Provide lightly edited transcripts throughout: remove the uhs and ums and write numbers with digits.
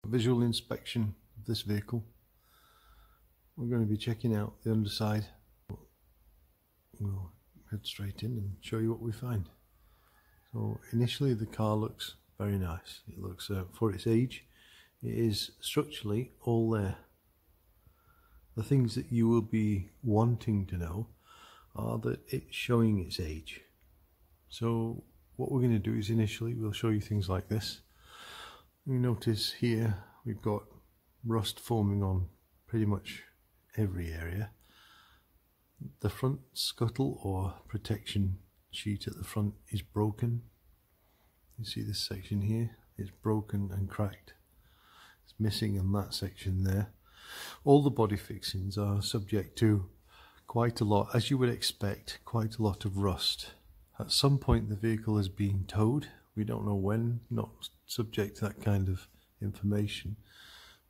visual inspection of this vehicle. We're going to be checking out the underside. We'll head straight in and show you what we find. So initially the car looks very nice. It looks, for its age, it is structurally all there. The things that you will be wanting to know are that it's showing its age. So what we're going to do is initially we'll show you things like this. You notice here we've got rust forming on pretty much every area. The front scuttle or protection sheet at the front is broken. You see this section here, it's broken and cracked. It's missing in that section there. All the body fixings are subject to quite a lot, as you would expect, quite a lot of rust. At some point the vehicle has been towed. We don't know when, not subject to that kind of information.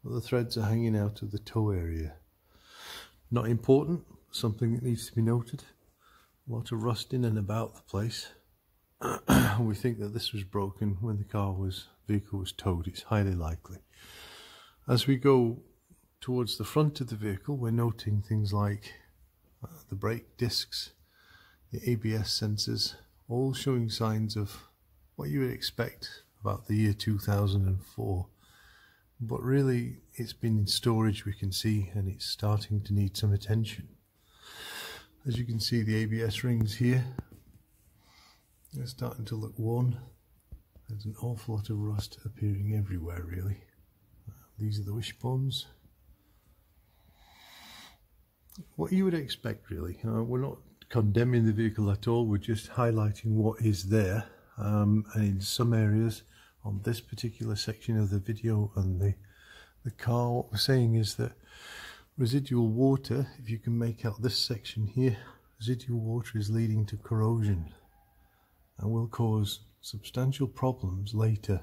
But the threads are hanging out of the tow area. Not important, something that needs to be noted. A lot of rust in and about the place. We think that this was broken when the vehicle was towed. It's highly likely. As we go towards the front of the vehicle, we're noting things like the brake discs, the ABS sensors, all showing signs of what you would expect about the year 2004. But really, it's been in storage, we can see, and it's starting to need some attention. As you can see, the ABS rings here, they're starting to look worn. There's an awful lot of rust appearing everywhere, really. These are the wishbones. What you would expect, really. We're not condemning the vehicle at all, we're just highlighting what is there. And in some areas on this particular section of the video and the car, what we're saying is that residual water, if you can make out this section here, residual water is leading to corrosion and will cause substantial problems later.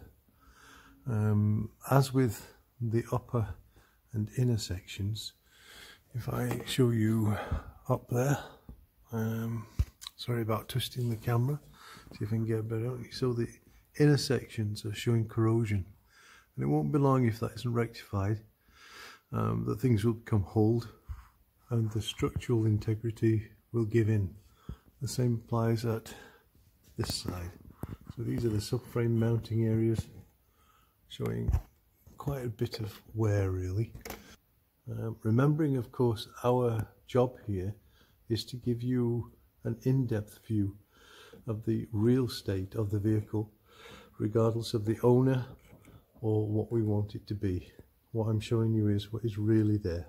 As with the upper and inner sections, if I show you up there, sorry about twisting the camera, see if I can get a better. So the inner sections are showing corrosion, and it won't be long if that isn't rectified that things will become hold and the structural integrity will give in. The same applies at this side. So these are the subframe mounting areas, showing quite a bit of wear, really. Remembering, of course, our job here is to give you an in-depth view of the real state of the vehicle, regardless of the owner or what we want it to be. What I'm showing you is what is really there.